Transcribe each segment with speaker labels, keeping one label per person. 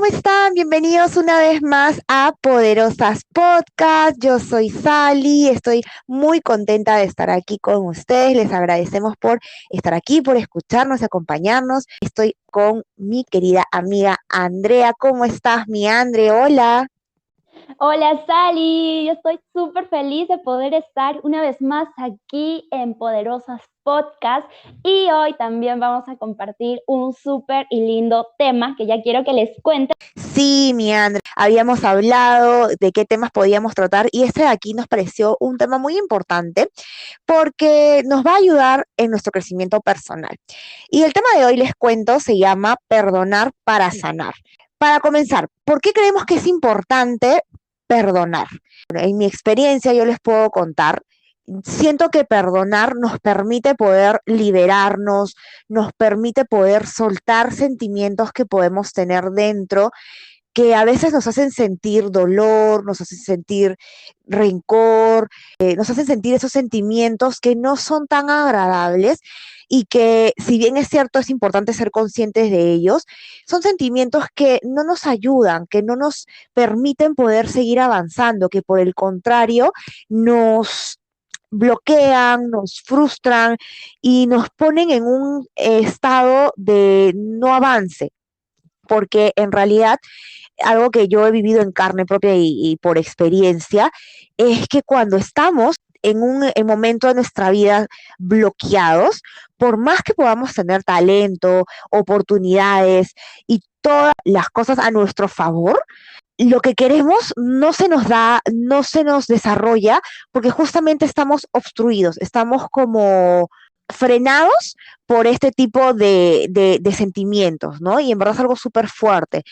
Speaker 1: están? Bienvenidos una vez más a Poderosas Podcast. Yo soy Sally, estoy muy contenta de estar aquí con ustedes. Les agradecemos por estar aquí, por escucharnos y acompañarnos. Estoy con mi querida amiga Andrea. ¿Cómo estás, mi Andre? Hola.
Speaker 2: Hola Sally, yo estoy súper feliz de poder estar una vez más aquí en Poderosas Podcast y hoy también vamos a compartir un súper y lindo tema que ya quiero que les cuente.
Speaker 1: Sí, mi Andre, habíamos hablado de qué temas podíamos tratar y este de aquí nos pareció un tema muy importante porque nos va a ayudar en nuestro crecimiento personal. Y el tema de hoy, les cuento, se llama perdonar para sanar. Para comenzar, ¿por qué creemos que es importante perdonar? Bueno, en mi experiencia yo les puedo contar, siento que perdonar nos permite poder liberarnos, nos permite poder soltar sentimientos que podemos tener dentro, que a veces nos hacen sentir dolor, nos hacen sentir rencor, nos hacen sentir esos sentimientos que no son tan agradables y que, si bien es cierto, es importante ser conscientes de ellos, son sentimientos que no nos ayudan, que no nos permiten poder seguir avanzando, que por el contrario nos bloquean, nos frustran y nos ponen en un estado de no avance, porque en realidad algo que yo he vivido en carne propia y por experiencia, es que cuando estamos en un momento de nuestra vida bloqueados, por más que podamos tener talento, oportunidades y todas las cosas a nuestro favor, lo que queremos no se nos da, no se nos desarrolla, porque justamente estamos obstruidos, estamos como frenados por este tipo de sentimientos, ¿no? Y en verdad es algo súper fuerte.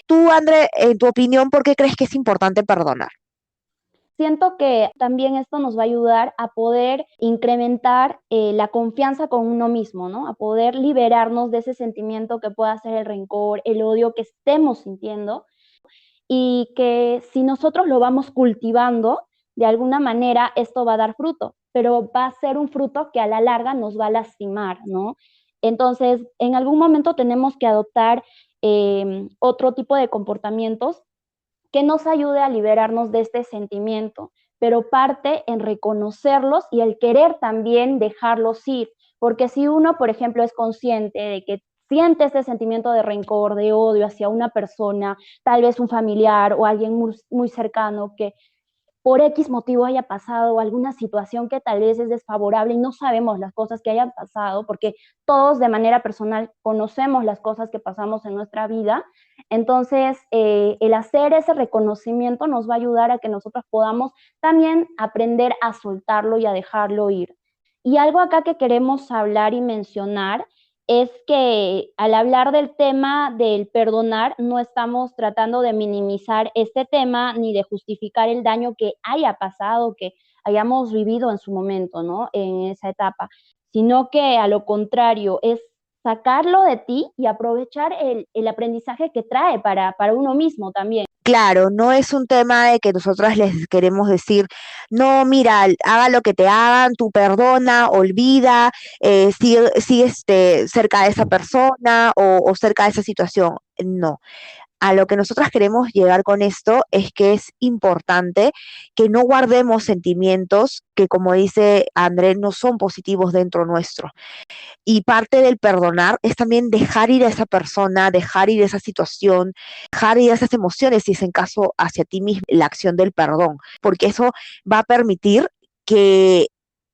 Speaker 1: Tú, André, en tu opinión, ¿por qué crees que es importante perdonar?
Speaker 2: Siento que también esto nos va a ayudar a poder incrementar la confianza con uno mismo, ¿no? A poder liberarnos de ese sentimiento que pueda ser el rencor, el odio que estemos sintiendo y que si nosotros lo vamos cultivando, de alguna manera esto va a dar fruto, pero va a ser un fruto que a la larga nos va a lastimar, ¿no? Entonces, en algún momento tenemos que adoptar otro tipo de comportamientos que nos ayude a liberarnos de este sentimiento, pero parte en reconocerlos y el querer también dejarlos ir, porque si uno, por ejemplo, es consciente de que siente este sentimiento de rencor, de odio hacia una persona, tal vez un familiar o alguien muy cercano que por X motivo haya pasado alguna situación que tal vez es desfavorable y no sabemos las cosas que hayan pasado, porque todos de manera personal conocemos las cosas que pasamos en nuestra vida. Entonces, el hacer ese reconocimiento nos va a ayudar a que nosotros podamos también aprender a soltarlo y a dejarlo ir. Y algo acá que queremos hablar y mencionar es que al hablar del tema del perdonar, no estamos tratando de minimizar este tema ni de justificar el daño que haya pasado, que hayamos vivido en su momento, ¿no? En esa etapa, sino que a lo contrario, es sacarlo de ti y aprovechar el aprendizaje que trae para uno mismo también.
Speaker 1: Claro, no es un tema de que nosotras les queremos decir, no, mira, haga lo que te hagan, tú perdona, olvida, sigue cerca de esa persona o cerca de esa situación. No, a lo que nosotras queremos llegar con esto es que es importante que no guardemos sentimientos que, como dice André, no son positivos dentro nuestro. Y parte del perdonar es también dejar ir a esa persona, dejar ir esa situación, dejar ir esas emociones, si es en caso hacia ti mismo, la acción del perdón, porque eso va a permitir que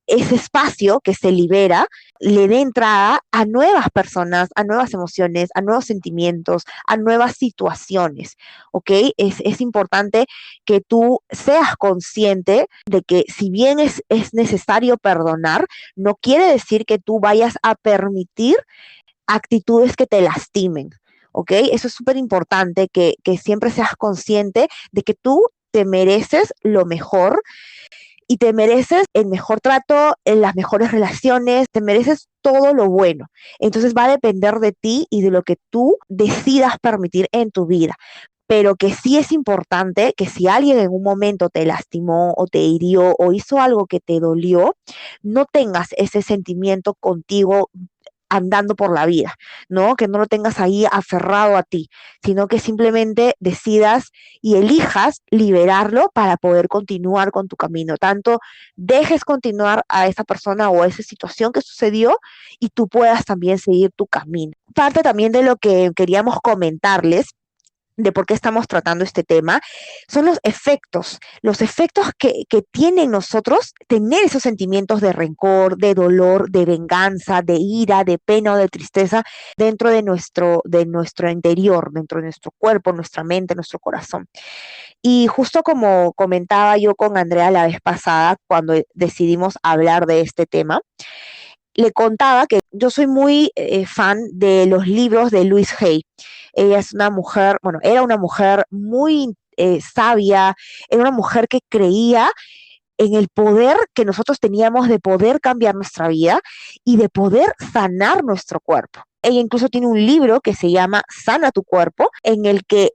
Speaker 1: ese espacio que se libera le dé entrada a nuevas personas, a nuevas emociones, a nuevos sentimientos, a nuevas situaciones, ¿ok? Es importante que tú seas consciente de que, si bien es necesario perdonar, no quiere decir que tú vayas a permitir actitudes que te lastimen, ¿ok? Eso es súper importante, que siempre seas consciente de que tú te mereces lo mejor y te mereces el mejor trato, en las mejores relaciones, te mereces todo lo bueno. Entonces va a depender de ti y de lo que tú decidas permitir en tu vida. Pero que sí es importante que, si alguien en un momento te lastimó o te hirió o hizo algo que te dolió, no tengas ese sentimiento contigo andando por la vida, ¿no? Que no lo tengas ahí aferrado a ti, sino que simplemente decidas y elijas liberarlo para poder continuar con tu camino. Tanto dejes continuar a esa persona o a esa situación que sucedió y tú puedas también seguir tu camino. Parte también de lo que queríamos comentarles de por qué estamos tratando este tema, son los efectos que tiene en nosotros tener esos sentimientos de rencor, de dolor, de venganza, de ira, de pena o de tristeza dentro de nuestro interior, dentro de nuestro cuerpo, nuestra mente, nuestro corazón. Y justo como comentaba yo con Andrea la vez pasada, cuando decidimos hablar de este tema, le contaba que yo soy muy fan de los libros de Louise Hay. Ella es una mujer, bueno, era una mujer muy sabia, era una mujer que creía en el poder que nosotros teníamos de poder cambiar nuestra vida y de poder sanar nuestro cuerpo. Ella incluso tiene un libro que se llama Sana tu cuerpo, en el que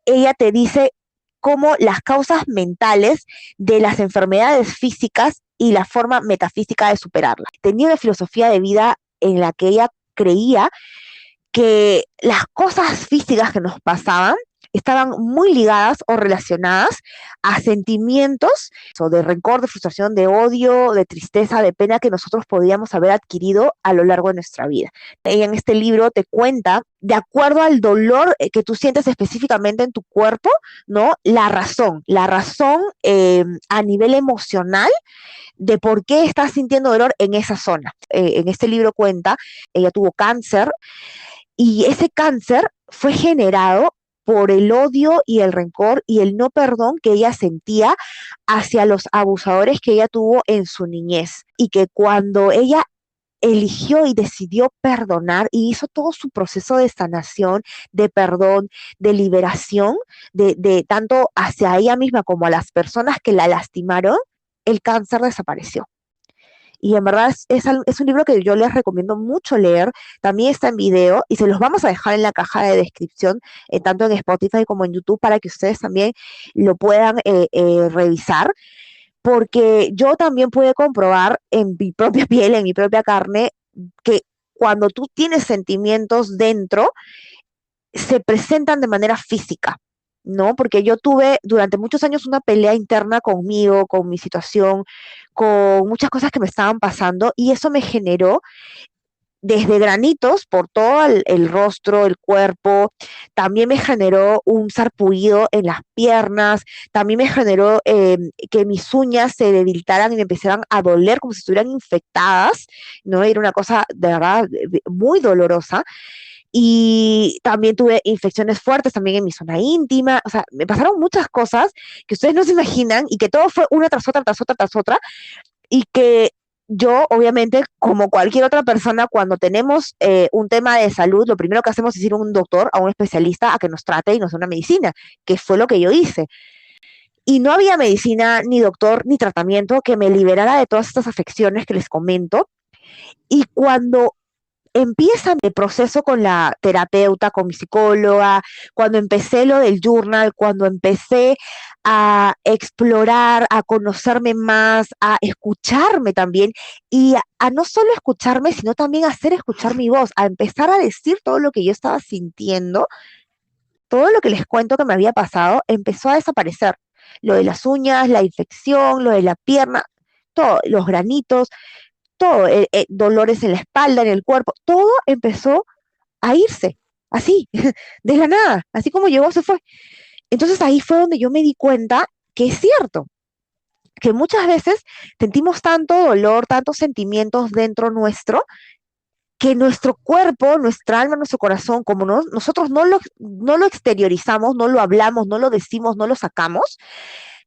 Speaker 1: ella te dice cómo las causas mentales de las enfermedades físicas y la forma metafísica de superarlas. Tenía una filosofía de vida en la que ella creía que las cosas físicas que nos pasaban estaban muy ligadas o relacionadas a sentimientos o de rencor, de frustración, de odio, de tristeza, de pena que nosotros podíamos haber adquirido a lo largo de nuestra vida. Ella en este libro te cuenta, de acuerdo al dolor que tú sientes específicamente en tu cuerpo, ¿no? La razón a nivel emocional de por qué estás sintiendo dolor en esa zona. En este libro cuenta, ella tuvo cáncer y ese cáncer fue generado por el odio y el rencor y el no perdón que ella sentía hacia los abusadores que ella tuvo en su niñez. Y que cuando ella eligió y decidió perdonar y hizo todo su proceso de sanación, de perdón, de liberación, de tanto hacia ella misma como a las personas que la lastimaron, el cáncer desapareció. Y en verdad es un libro que yo les recomiendo mucho leer. También está en video y se los vamos a dejar en la caja de descripción, tanto en Spotify como en YouTube, para que ustedes también lo puedan revisar. Porque yo también pude comprobar en mi propia piel, en mi propia carne, que cuando tú tienes sentimientos dentro, se presentan de manera física, ¿no? Porque yo tuve durante muchos años una pelea interna conmigo, con mi situación, con muchas cosas que me estaban pasando y eso me generó desde granitos por todo el rostro, el cuerpo, también me generó un sarpullido en las piernas, también me generó que mis uñas se debilitaran y me empezaran a doler como si estuvieran infectadas, ¿no? Era una cosa de verdad muy dolorosa y también tuve infecciones fuertes también en mi zona íntima, o sea, me pasaron muchas cosas que ustedes no se imaginan y que todo fue una tras otra, tras otra, tras otra, y que yo, obviamente, como cualquier otra persona, cuando tenemos un tema de salud, lo primero que hacemos es ir a un doctor, a un especialista, a que nos trate y nos dé una medicina, que fue lo que yo hice. Y no había medicina, ni doctor, ni tratamiento que me liberara de todas estas afecciones que les comento. Y cuando empieza el proceso con la terapeuta, con mi psicóloga, cuando empecé lo del journal, cuando empecé a explorar, a conocerme más, a escucharme también y a no solo escucharme, sino también a hacer escuchar mi voz, a empezar a decir todo lo que yo estaba sintiendo, todo lo que les cuento que me había pasado, empezó a desaparecer. Lo de las uñas, la infección, lo de la pierna, todo, los granitos, todo, dolores en la espalda, en el cuerpo, todo empezó a irse, así, de la nada, así como llegó, se fue. Entonces ahí fue donde yo me di cuenta que es cierto, que muchas veces sentimos tanto dolor, tantos sentimientos dentro nuestro, que nuestro cuerpo, nuestra alma, nuestro corazón, como nosotros no lo exteriorizamos, no lo hablamos, no lo decimos, no lo sacamos,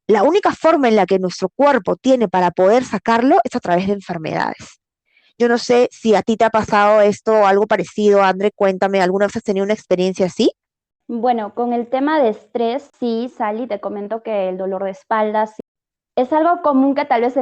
Speaker 1: la única forma en la que nuestro cuerpo tiene para poder sacarlo es a través de enfermedades. Yo no sé si a ti te ha pasado esto o algo parecido, André, cuéntame, ¿alguna vez has tenido una experiencia así?
Speaker 2: Bueno, con el tema de estrés, sí, Sally, te comento que el dolor de espalda sí, es algo común que tal vez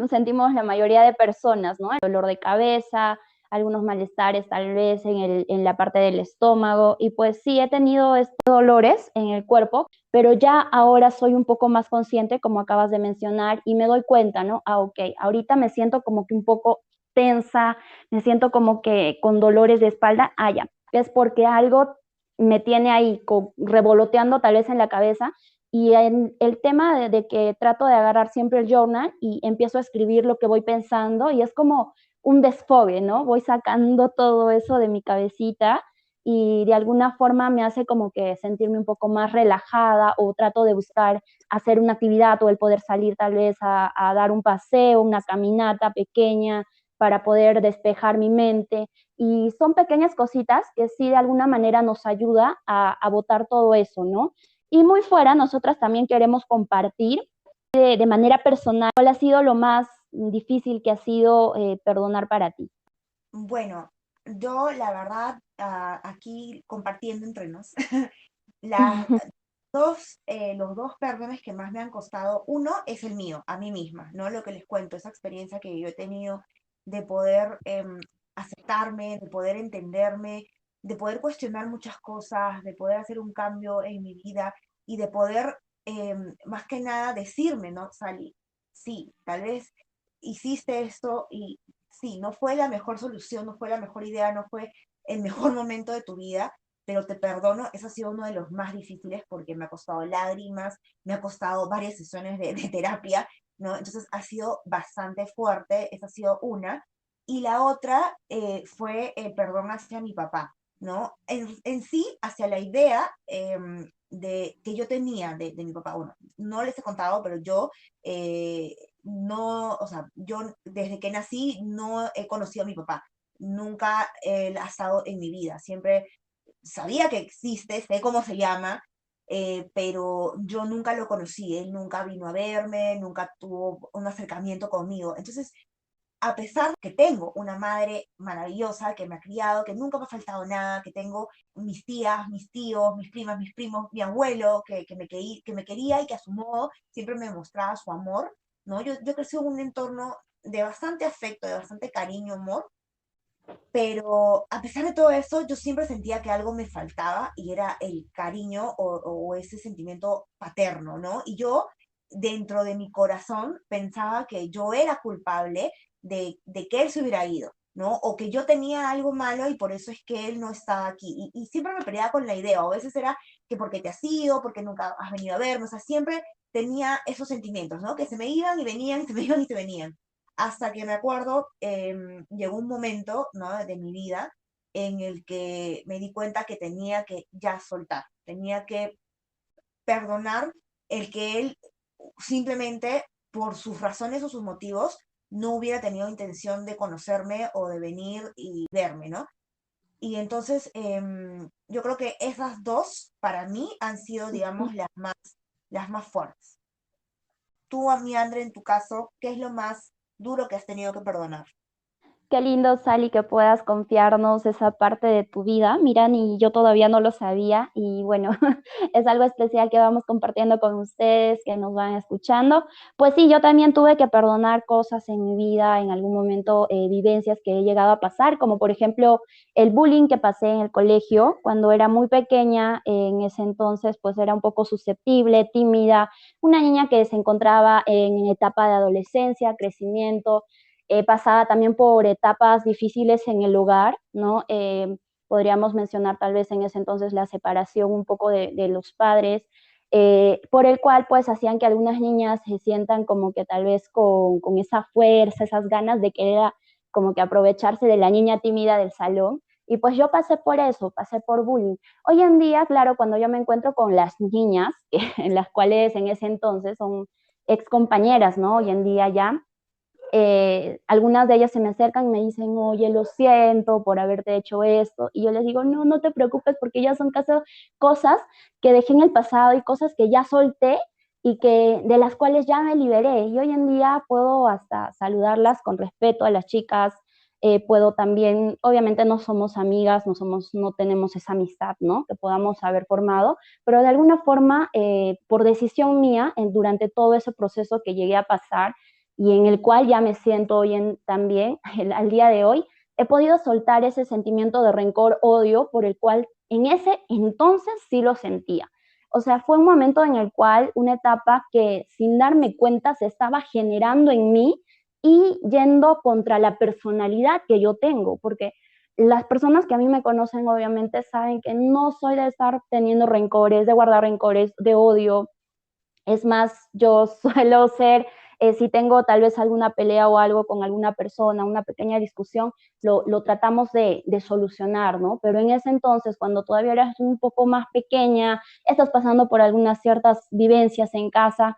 Speaker 2: sentimos la mayoría de personas, ¿no? El dolor de cabeza, algunos malestares tal vez en la parte del estómago y pues sí he tenido estos dolores en el cuerpo, pero ya ahora soy un poco más consciente, como acabas de mencionar, y me doy cuenta, ¿no? Ah, ok, ahorita me siento como que un poco tensa, me siento como que con dolores de espalda, ya, es porque algo me tiene ahí revoloteando tal vez en la cabeza. Y el tema de que trato de agarrar siempre el journal y empiezo a escribir lo que voy pensando y es como un desfogue, ¿no? Voy sacando todo eso de mi cabecita y de alguna forma me hace como que sentirme un poco más relajada, o trato de buscar hacer una actividad o el poder salir tal vez a dar un paseo, una caminata pequeña para poder despejar mi mente. Y son pequeñas cositas que sí de alguna manera nos ayuda a botar todo eso, ¿no? Y muy fuera, nosotras también queremos compartir de manera personal cuál ha sido lo más difícil que ha sido perdonar para ti.
Speaker 1: Bueno, yo la verdad, aquí compartiendo entre nos, las los dos perdones que más me han costado, uno es el mío, a mí misma, ¿no? Lo que les cuento, esa experiencia que yo he tenido de poder aceptarme, de poder entenderme, de poder cuestionar muchas cosas, de poder hacer un cambio en mi vida y de poder, más que nada, decirme, ¿no? Sally, sí, tal vez hiciste esto y sí, no fue la mejor solución, no fue la mejor idea, no fue el mejor momento de tu vida, pero te perdono, ese ha sido uno de los más difíciles porque me ha costado lágrimas, me ha costado varias sesiones de terapia, ¿no? Entonces ha sido bastante fuerte, esa ha sido una. Y la otra fue el perdón hacia mi papá, ¿no? En sí, hacia la idea que yo tenía de mi papá. Bueno, no les he contado, pero yo no, o sea, yo desde que nací no he conocido a mi papá. Nunca él ha estado en mi vida. Siempre sabía que existe, sé cómo se llama, pero yo nunca lo conocí, él nunca vino a verme, nunca tuvo un acercamiento conmigo. Entonces, a pesar que tengo una madre maravillosa que me ha criado, que nunca me ha faltado nada, que tengo mis tías, mis tíos, mis primas, mis primos, mi abuelo, que me quería y que a su modo siempre me mostraba su amor, ¿no? Yo crecí en un entorno de bastante afecto, de bastante cariño, amor, pero a pesar de todo eso, yo siempre sentía que algo me faltaba y era el cariño o ese sentimiento paterno, ¿no? Y yo, dentro de mi corazón, pensaba que yo era culpable de que él se hubiera ido, ¿no? O que yo tenía algo malo y por eso es que él no estaba aquí. Y siempre me peleaba con la idea, o a veces era que porque te has ido, porque nunca has venido a verme, o sea, siempre tenía esos sentimientos, ¿no? Que se me iban y venían, y se me iban y se venían hasta que me acuerdo, llegó un momento, ¿no? De mi vida en el que me di cuenta que tenía que ya soltar, tenía que perdonar el que él simplemente por sus razones o sus motivos no hubiera tenido intención de conocerme o de venir y verme, ¿no? Y entonces yo creo que esas dos para mí han sido, digamos, las más fuertes. Tú, a mí, André, en tu caso, ¿qué es lo más duro que has tenido que perdonar?
Speaker 2: Qué lindo, Sally, que puedas confiarnos esa parte de tu vida. Mira, ni yo todavía no lo sabía y bueno, es algo especial que vamos compartiendo con ustedes, que nos van escuchando. Pues sí, yo también tuve que perdonar cosas en mi vida, en algún momento vivencias que he llegado a pasar, como por ejemplo el bullying que pasé en el colegio cuando era muy pequeña. En ese entonces pues era un poco susceptible, tímida, una niña que se encontraba en etapa de adolescencia, crecimiento, pasaba también por etapas difíciles en el hogar, ¿no? Podríamos mencionar tal vez en ese entonces la separación un poco de los padres, por el cual pues hacían que algunas niñas se sientan como que tal vez con esa fuerza, esas ganas de querer como que aprovecharse de la niña tímida del salón. Y pues yo pasé por eso, pasé por bullying. Hoy en día, claro, cuando yo me encuentro con las niñas, en las cuales en ese entonces son ex compañeras, ¿no? Hoy en día ya, algunas de ellas se me acercan y me dicen, oye, lo siento por haberte hecho esto. Y yo les digo, no, no te preocupes porque ya son cosas que dejé en el pasado y cosas que ya solté y que de las cuales ya me liberé. Y hoy en día puedo hasta saludarlas con respeto a las chicas. Puedo también, obviamente no somos amigas, no tenemos esa amistad, ¿no? Que podamos haber formado, pero de alguna forma, por decisión mía, durante todo ese proceso que llegué a pasar, y en el cual ya me siento hoy también, al día de hoy, he podido soltar ese sentimiento de rencor, odio, por el cual en ese entonces sí lo sentía. O sea, fue un momento en el cual una etapa que sin darme cuenta se estaba generando en mí, y yendo contra la personalidad que yo tengo, porque las personas que a mí me conocen obviamente saben que no soy de estar teniendo rencores, de guardar rencores, de odio. Es más, yo suelo ser, si tengo tal vez alguna pelea o algo con alguna persona, una pequeña discusión, lo tratamos de solucionar, ¿no? Pero en ese entonces, cuando todavía eras un poco más pequeña, estás pasando por algunas ciertas vivencias en casa,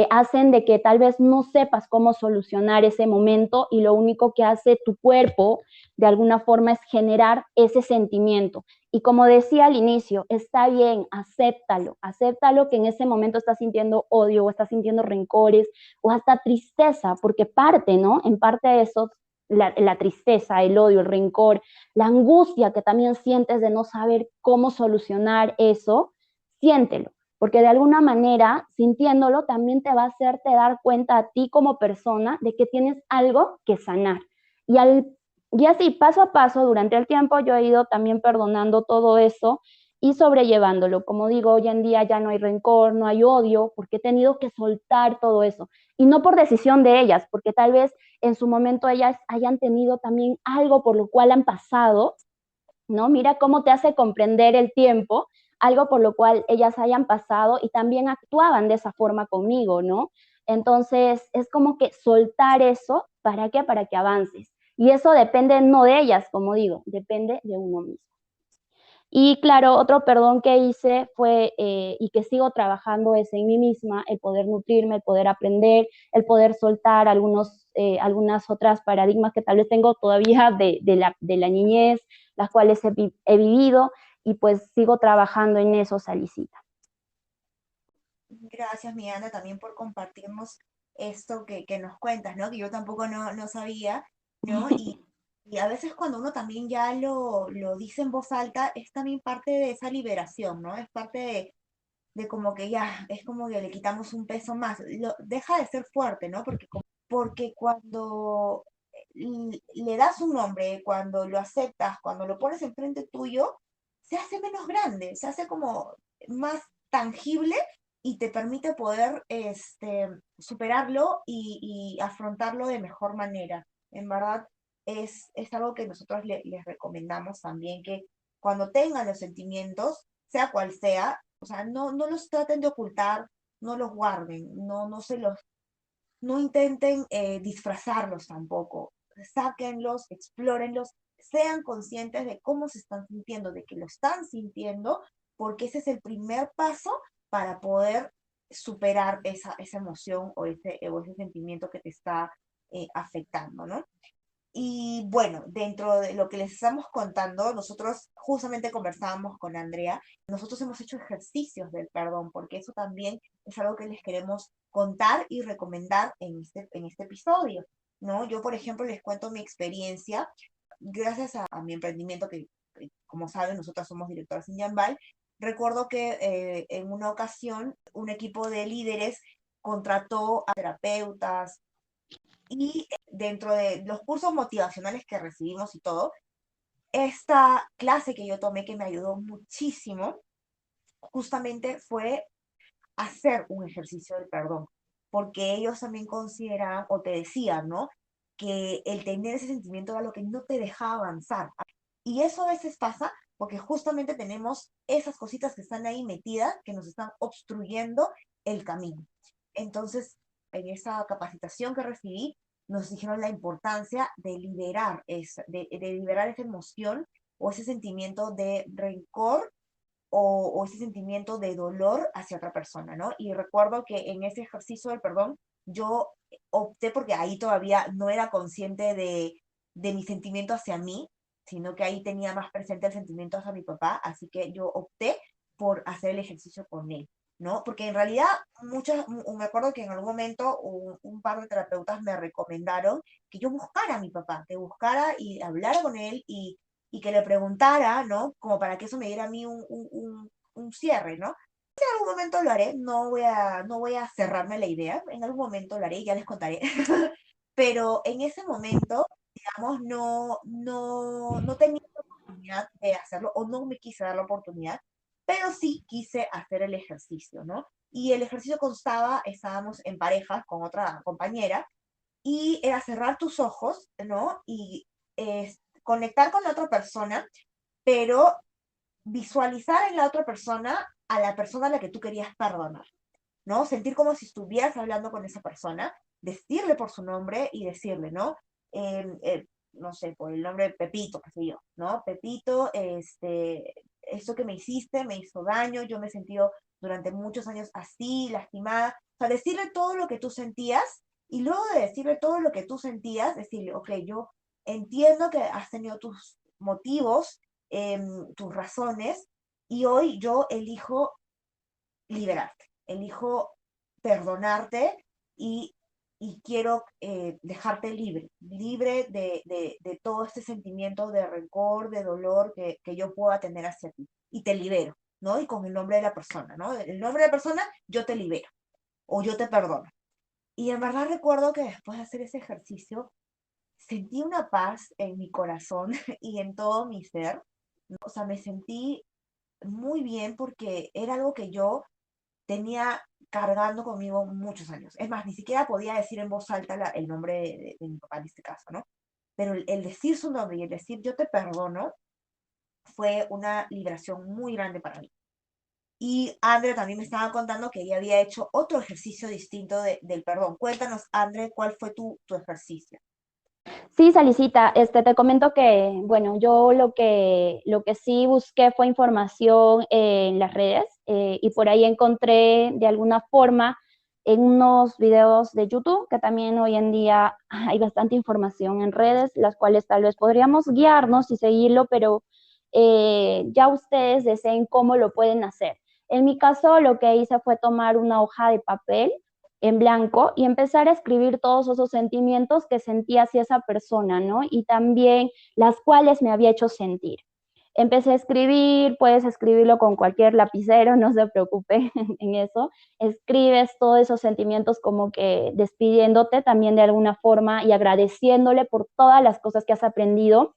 Speaker 2: hacen de que tal vez no sepas cómo solucionar ese momento y lo único que hace tu cuerpo de alguna forma es generar ese sentimiento. Y como decía al inicio, está bien, acéptalo, acéptalo que en ese momento estás sintiendo odio o estás sintiendo rencores o hasta tristeza, porque parte, ¿no? En parte de eso, la tristeza, el odio, el rencor, la angustia que también sientes de no saber cómo solucionar eso, siéntelo, porque de alguna manera, sintiéndolo, también te va a hacerte dar cuenta a ti como persona de que tienes algo que sanar. Y al y así, paso a paso, durante el tiempo, yo he ido también perdonando todo eso y sobrellevándolo. Como digo, hoy en día ya no hay rencor, no hay odio, porque he tenido que soltar todo eso. Y no por decisión de ellas, porque tal vez en su momento ellas hayan tenido también algo por lo cual han pasado, ¿no? Mira cómo te hace comprender el tiempo, algo por lo cual ellas hayan pasado y también actuaban de esa forma conmigo, ¿no? Entonces, es como que soltar eso, ¿para qué? Para que avances. Y eso depende no de ellas, como digo, depende de uno mismo. Y claro, otro perdón que hice fue, y que sigo trabajando, es en mí misma, el poder nutrirme, el poder aprender, el poder soltar algunas otras paradigmas que tal vez tengo todavía de la niñez, las cuales he vivido, y pues sigo trabajando en eso, Salicita.
Speaker 1: Gracias, Miranda, también por compartirnos esto que nos cuentas, ¿no? Que yo tampoco no sabía, ¿no? Y a veces cuando uno también ya lo dice en voz alta, es también parte de esa liberación, ¿no? Es parte de como que ya, es como que le quitamos un peso más. Deja de ser fuerte, ¿no? Porque cuando le das un nombre, cuando lo aceptas, cuando lo pones enfrente tuyo, se hace menos grande, se hace como más tangible y te permite poder superarlo y afrontarlo de mejor manera. En verdad, es algo que nosotros les recomendamos también, que cuando tengan los sentimientos, sea cual sea, o sea, no los traten de ocultar, no los guarden, no intenten disfrazarlos tampoco. Sáquenlos, explórenlos, sean conscientes de cómo se están sintiendo, de que lo están sintiendo, porque ese es el primer paso para poder superar esa emoción o ese sentimiento que te está afectando, ¿no? Y bueno, dentro de lo que les estamos contando, nosotros justamente conversábamos con Andrea, nosotros hemos hecho ejercicios del perdón, porque eso también es algo que les queremos contar y recomendar en este episodio, ¿no? Yo, por ejemplo, les cuento mi experiencia, gracias a mi emprendimiento, que, como saben, nosotras somos directoras en Yambal. Recuerdo que en una ocasión un equipo de líderes contrató a terapeutas, y dentro de los cursos motivacionales que recibimos y todo, esta clase que yo tomé que me ayudó muchísimo, justamente fue hacer un ejercicio del perdón, porque ellos también consideraban o te decían, ¿no? Que el tener ese sentimiento era lo que no te dejaba avanzar. Y eso a veces pasa porque justamente tenemos esas cositas que están ahí metidas, que nos están obstruyendo el camino. Entonces, en esa capacitación que recibí, nos dijeron la importancia de liberar esa emoción o ese sentimiento de rencor o ese sentimiento de dolor hacia otra persona, ¿no? Y recuerdo que en ese ejercicio del perdón, yo opté porque ahí todavía no era consciente de mi sentimiento hacia mí, sino que ahí tenía más presente el sentimiento hacia mi papá, así que yo opté por hacer el ejercicio con él, ¿no? Porque en realidad me acuerdo que en algún momento un par de terapeutas me recomendaron que yo buscara a mi papá, que buscara y hablara con él y que le preguntara, ¿no? Como para que eso me diera a mí un cierre, ¿no? En algún momento lo haré, no voy a cerrarme la idea, en algún momento lo haré y ya les contaré. Pero en ese momento, digamos, no tenía la oportunidad de hacerlo o no me quise dar la oportunidad, pero sí quise hacer el ejercicio, ¿no? Y el ejercicio estábamos en parejas con otra compañera y era cerrar tus ojos, ¿no? Y conectar con la otra persona, pero visualizar en la otra persona a la persona a la que tú querías perdonar, ¿no? Sentir como si estuvieras hablando con esa persona, decirle por su nombre y decirle, ¿no? No sé, por el nombre de Pepito, qué sé yo, ¿no? Pepito, esto que me hiciste me hizo daño, yo me he sentido durante muchos años así, lastimada. O sea, decirle todo lo que tú sentías y luego de decirle todo lo que tú sentías, decirle, ok, yo entiendo que has tenido tus motivos, tus razones, y hoy yo elijo liberarte, elijo perdonarte y, y quiero dejarte libre, libre de todo este sentimiento de rencor, de dolor que yo pueda tener hacia ti. Y te libero, ¿no? Y con el nombre de la persona, ¿no? El nombre de la persona, yo te libero o yo te perdono. Y en verdad recuerdo que después de hacer ese ejercicio, sentí una paz en mi corazón y en todo mi ser. O sea, me sentí muy bien porque era algo que yo tenía cargando conmigo muchos años. Es más, ni siquiera podía decir en voz alta el nombre de mi papá en este caso, ¿no? Pero el decir su nombre y el decir yo te perdono fue una liberación muy grande para mí. Y André también me estaba contando que ella había hecho otro ejercicio distinto del perdón. Cuéntanos, André, ¿cuál fue tu ejercicio?
Speaker 2: Sí, Salicita, te comento que, bueno, yo lo que sí busqué fue información en las redes y por ahí encontré de alguna forma en unos videos de YouTube, que también hoy en día hay bastante información en redes, las cuales tal vez podríamos guiarnos y seguirlo, pero ya ustedes deseen cómo lo pueden hacer. En mi caso, lo que hice fue tomar una hoja de papel en blanco y empezar a escribir todos esos sentimientos que sentía hacia esa persona, ¿no? Y también las cuales me había hecho sentir. Empecé a escribir, puedes escribirlo con cualquier lapicero, no se preocupe en eso. Escribes todos esos sentimientos como que despidiéndote también de alguna forma y agradeciéndole por todas las cosas que has aprendido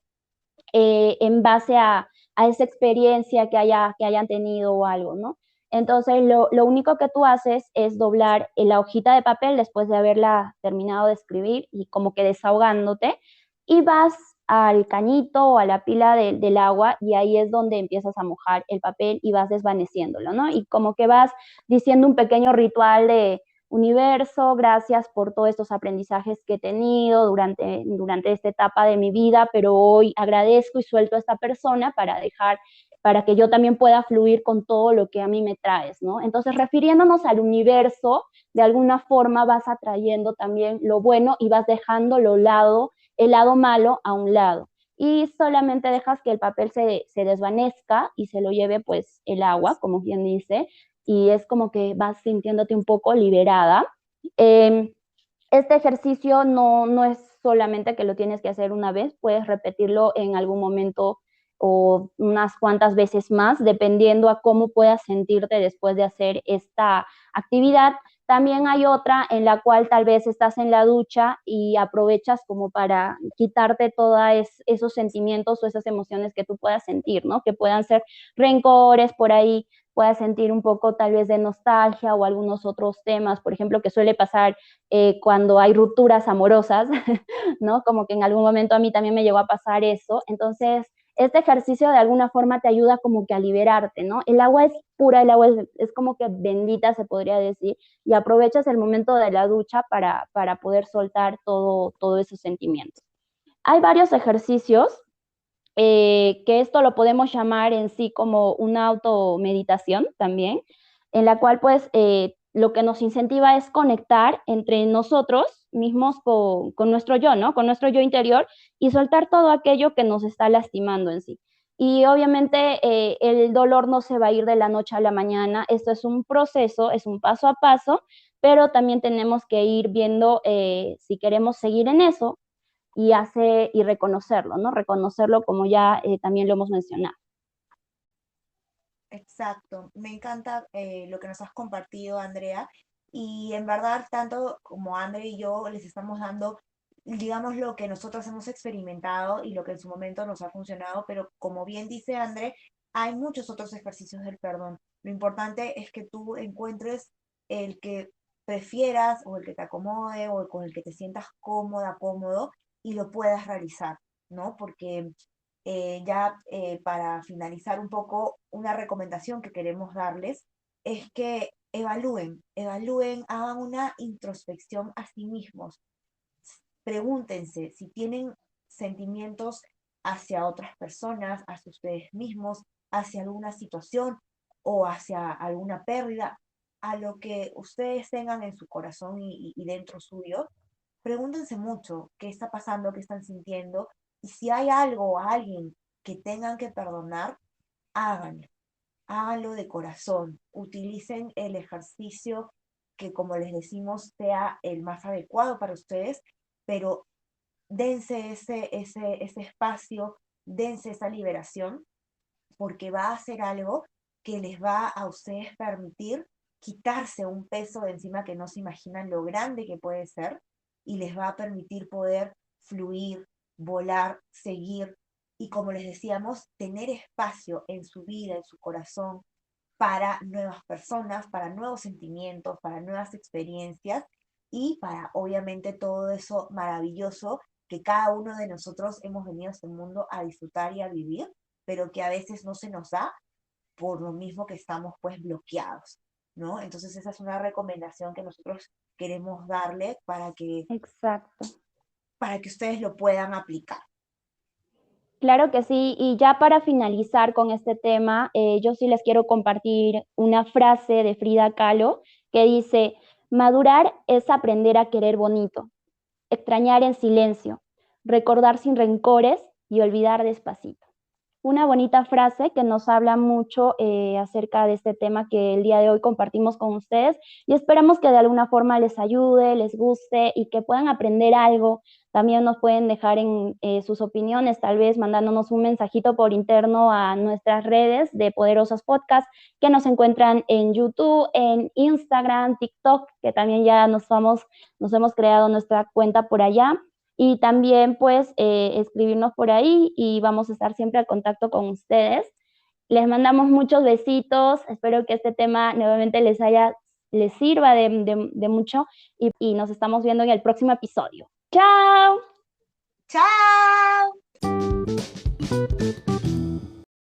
Speaker 2: en base a esa experiencia que hayan tenido o algo, ¿no? Entonces, lo único que tú haces es doblar la hojita de papel después de haberla terminado de escribir y como que desahogándote y vas al cañito o a la pila del agua y ahí es donde empiezas a mojar el papel y vas desvaneciéndolo, ¿no? Y como que vas diciendo un pequeño ritual de universo, gracias por todos estos aprendizajes que he tenido durante esta etapa de mi vida, pero hoy agradezco y suelto a esta persona para que yo también pueda fluir con todo lo que a mí me traes, ¿no? Entonces, refiriéndonos al universo, de alguna forma vas atrayendo también lo bueno y vas dejando el lado malo a un lado. Y solamente dejas que el papel se desvanezca y se lo lleve pues el agua, como quien dice, y es como que vas sintiéndote un poco liberada. Eh, este ejercicio no es solamente que lo tienes que hacer una vez, puedes repetirlo en algún momento o unas cuantas veces más, dependiendo a cómo puedas sentirte después de hacer esta actividad. También hay otra en la cual tal vez estás en la ducha y aprovechas como para quitarte todos esos sentimientos o esas emociones que tú puedas sentir, ¿no? Que puedan ser rencores por ahí, puedas sentir un poco tal vez de nostalgia o algunos otros temas, por ejemplo, que suele pasar cuando hay rupturas amorosas, ¿no? Como que en algún momento a mí también me llegó a pasar eso. Entonces, este ejercicio de alguna forma te ayuda como que a liberarte, ¿no? El agua es pura, el agua es como que bendita, se podría decir, y aprovechas el momento de la ducha para poder soltar todos esos sentimientos. Hay varios ejercicios que esto lo podemos llamar en sí como una automeditación también, en la cual pues lo que nos incentiva es conectar entre nosotros mismos con nuestro yo, ¿no? Con nuestro yo interior y soltar todo aquello que nos está lastimando en sí. Y obviamente el dolor no se va a ir de la noche a la mañana, esto es un proceso, es un paso a paso, pero también tenemos que ir viendo si queremos seguir en eso, y reconocerlo, ¿no? Reconocerlo como ya también lo hemos mencionado.
Speaker 1: Exacto, me encanta lo que nos has compartido, Andrea, y en verdad, tanto como Andrea y yo les estamos dando, digamos, lo que nosotros hemos experimentado y lo que en su momento nos ha funcionado, pero como bien dice Andrea, hay muchos otros ejercicios del perdón. Lo importante es que tú encuentres el que prefieras o el que te acomode o con el que te sientas cómoda, cómodo y lo puedas realizar, ¿no? Porque para finalizar un poco, una recomendación que queremos darles es que evalúen, hagan una introspección a sí mismos. Pregúntense si tienen sentimientos hacia otras personas, hacia ustedes mismos, hacia alguna situación o hacia alguna pérdida, a lo que ustedes tengan en su corazón y dentro suyo. Pregúntense mucho qué está pasando, qué están sintiendo, y si hay algo o alguien que tengan que perdonar, háganlo. Háganlo de corazón. Utilicen el ejercicio que, como les decimos, sea el más adecuado para ustedes, pero dense ese espacio, dense esa liberación, porque va a ser algo que les va a ustedes permitir quitarse un peso de encima que no se imaginan lo grande que puede ser, y les va a permitir poder fluir, volar, seguir y, como les decíamos, tener espacio en su vida, en su corazón, para nuevas personas, para nuevos sentimientos, para nuevas experiencias y para obviamente todo eso maravilloso que cada uno de nosotros hemos venido a este mundo a disfrutar y a vivir, pero que a veces no se nos da por lo mismo que estamos pues bloqueados, ¿no? Entonces esa es una recomendación que nosotros queremos darle
Speaker 2: Exacto.
Speaker 1: para que ustedes lo puedan aplicar.
Speaker 2: Claro que sí, y ya para finalizar con este tema, yo sí les quiero compartir una frase de Frida Kahlo que dice, madurar es aprender a querer bonito, extrañar en silencio, recordar sin rencores y olvidar despacito. Una bonita frase que nos habla mucho acerca de este tema que el día de hoy compartimos con ustedes y esperamos que de alguna forma les ayude, les guste y que puedan aprender algo. También nos pueden dejar en sus opiniones, tal vez mandándonos un mensajito por interno a nuestras redes de Poderosas Podcast, que nos encuentran en YouTube, en Instagram, TikTok, que también ya nos hemos creado nuestra cuenta por allá. Y también pues escribirnos por ahí y vamos a estar siempre al contacto con ustedes. Les mandamos muchos besitos, espero que este tema nuevamente les sirva de mucho y nos estamos viendo en el próximo episodio. ¡Chao!
Speaker 1: ¡Chao!